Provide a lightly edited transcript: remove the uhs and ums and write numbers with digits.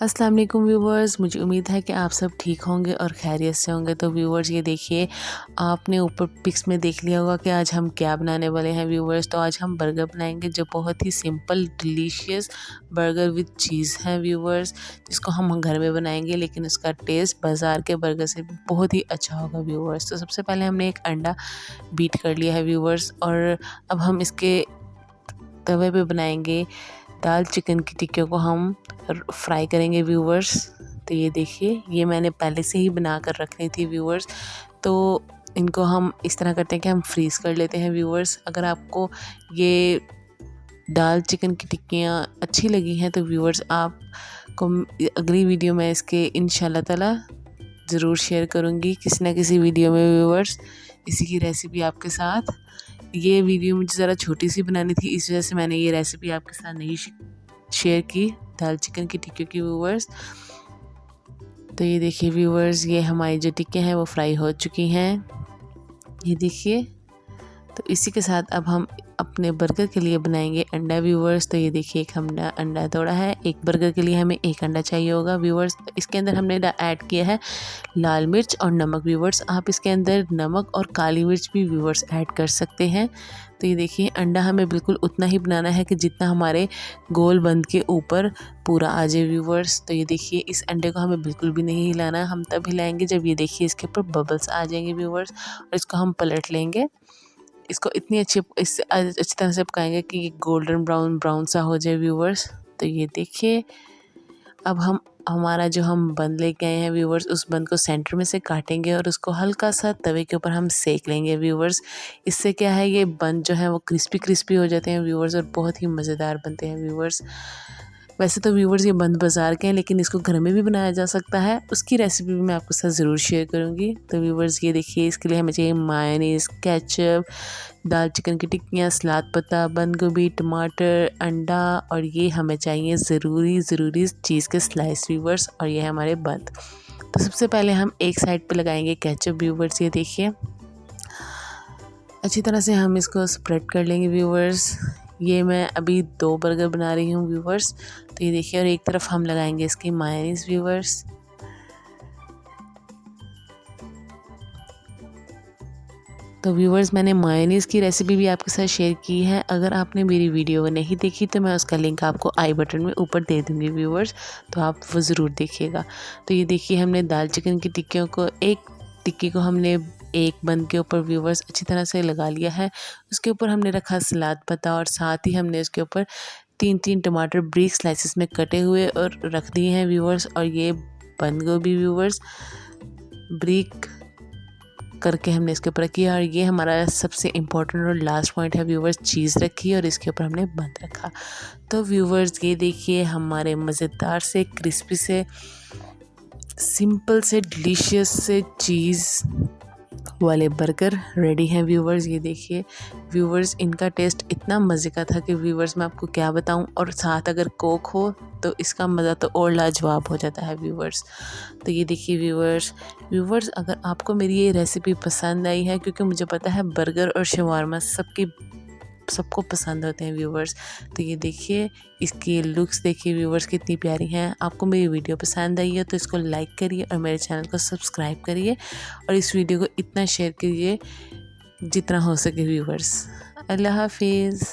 अस्सलाम वालेकुम व्यूवर्स, मुझे उम्मीद है कि आप सब ठीक होंगे और खैरियत से होंगे। तो व्यूवर्स ये देखिए, आपने ऊपर पिक्स में देख लिया होगा कि आज हम क्या बनाने वाले हैं व्यूवर्स। तो आज हम बर्गर बनाएंगे जो बहुत ही simple delicious burger with cheese है व्यूवर्स, जिसको हम घर में बनाएंगे लेकिन उसका टेस्ट बाज़ार के बर्गर से बहुत ही अच्छा होगा व्यूवर्स। तो सबसे पहले हमने एक अंडा बीट कर लिया है व्यूवर्स, और अब हम इसके तवे पे बनाएंगे दाल चिकन की टिक्कियों को हम फ्राई करेंगे व्यूवर्स। तो ये देखिए, ये मैंने पहले से ही बना कर रखनी थी व्यूवर्स। तो इनको हम इस तरह करते हैं कि हम फ्रीज़ कर लेते हैं व्यूवर्स। अगर आपको ये दाल चिकन की टिक्कियाँ अच्छी लगी हैं तो व्यूवर्स आपको अगली वीडियो में इसके इंशाल्लाह ताला ज़रूर शेयर करूँगी किसी न किसी वीडियो में व्यूवर्स, इसी की रेसिपी आपके साथ। ये वीडियो मुझे ज़रा छोटी सी बनानी थी, इस वजह से मैंने ये रेसिपी आपके साथ नहीं शेयर की दाल चिकन की टिक्कियों की व्यूवर्स। तो ये देखिए व्यूवर्स, ये हमारी जो टिक्कियाँ हैं वो फ्राई हो चुकी हैं, ये देखिए। तो इसी के साथ अब हम अपने बर्गर के लिए बनाएंगे अंडा व्यूवर्स। तो ये देखिए, एक हमने अंडा तोड़ा है, एक बर्गर के लिए हमें एक अंडा चाहिए होगा व्यूवर्स। तो इसके अंदर हमने ऐड किया है लाल मिर्च और नमक व्यूवर्स। आप इसके अंदर नमक और काली मिर्च भी व्यूवर्स ऐड कर सकते हैं। तो ये देखिए, अंडा हमें बिल्कुल उतना ही बनाना है कि जितना हमारे गोल बंद के ऊपर पूरा आ जाए व्यूवर्स। तो ये देखिए, इस अंडे को हमें बिल्कुल भी नहीं हिलाना है, हम तब हिलाएंगे जब ये देखिए इसके ऊपर बबल्स आ जाएंगे व्यूवर्स। और इसको हम पलट लेंगे, इसको इतनी इससे अच्छी तरह से पकाएंगे कि ये गोल्डन ब्राउन सा हो जाए व्यूवर्स। तो ये देखिए, अब हम हमारा जो हम बंद लेके आए हैं व्यूवर्स, उस बंद को सेंटर में से काटेंगे और उसको हल्का सा तवे के ऊपर हम सेक लेंगे व्यूवर्स। इससे क्या है, ये बंद जो है वो क्रिस्पी हो जाते हैं व्यूवर्स और बहुत ही मज़ेदार बनते हैं व्यूवर्स। वैसे तो व्यूवर्स ये बंद बाज़ार के हैं, लेकिन इसको घर में भी बनाया जा सकता है, उसकी रेसिपी भी मैं आपके साथ ज़रूर शेयर करूँगी। तो व्यूवर्स ये देखिए, इसके लिए हमें चाहिए मायोनीज़, केचप, दाल चिकन की टिक्कियाँ, सलाद पत्ता, बंद गोभी, टमाटर, अंडा, और ये हमें चाहिए ज़रूरी चीज़ के स्लाइस व्यूवर्स, और ये है हमारे बंद। तो सबसे पहले हम एक साइड पे लगाएंगे केचप व्यूवर्स, ये देखिए। अच्छी तरह से हम इसको स्प्रेड कर लेंगे व्यूवर्स। ये मैं अभी 2 बर्गर बना रही हूँ व्यूवर्स। तो ये देखिए, और एक तरफ हम लगाएंगे इसकी मायोनीज़ व्यूवर्स। तो व्यूवर्स, मैंने मायोनीज़ की रेसिपी भी आपके साथ शेयर की है। अगर आपने मेरी वीडियो नहीं देखी तो मैं उसका लिंक आपको आई बटन में ऊपर दे दूँगी व्यूवर्स, तो आप वो ज़रूर देखिएगा। तो ये देखिए, हमने दाल चिकन की टिक्कियों को, एक टिक्की को हमने एक बंद के ऊपर व्यूवर्स अच्छी तरह से लगा लिया है। उसके ऊपर हमने रखा सलाद पत्ता, और साथ ही हमने उसके ऊपर 3-3 टमाटर ब्रीक स्लाइसेस में कटे हुए और रख दिए हैं व्यूवर्स। और ये बंद गोभी व्यूवर्स ब्रीक करके हमने इसके ऊपर रखी है। और ये हमारा सबसे इम्पोर्टेंट और लास्ट पॉइंट है व्यूवर्स, चीज़ रखी और इसके ऊपर हमने बंद रखा। तो व्यूवर्स ये देखिए, हमारे मज़ेदार से क्रिस्पी से सिंपल से डिलीशियस से चीज़ वाले बर्गर रेडी हैं व्यूवर्स। ये देखिए व्यूवर्स, इनका टेस्ट इतना मज़े का था कि व्यूवर्स मैं आपको क्या बताऊं, और साथ अगर कोक हो तो इसका मज़ा तो और लाजवाब हो जाता है व्यूवर्स। तो ये देखिए व्यूवर्स, अगर आपको मेरी ये रेसिपी पसंद आई है, क्योंकि मुझे पता है बर्गर और शवारमा सबको पसंद होते हैं व्यूवर्स। तो ये देखिए, इसकी लुक्स देखिए व्यूवर्स कितनी प्यारी हैं। आपको मेरी वीडियो पसंद आई है तो इसको लाइक करिए और मेरे चैनल को सब्सक्राइब करिए, और इस वीडियो को इतना शेयर कीजिए जितना हो सके व्यूवर्स। अल्लाह हाफिज़।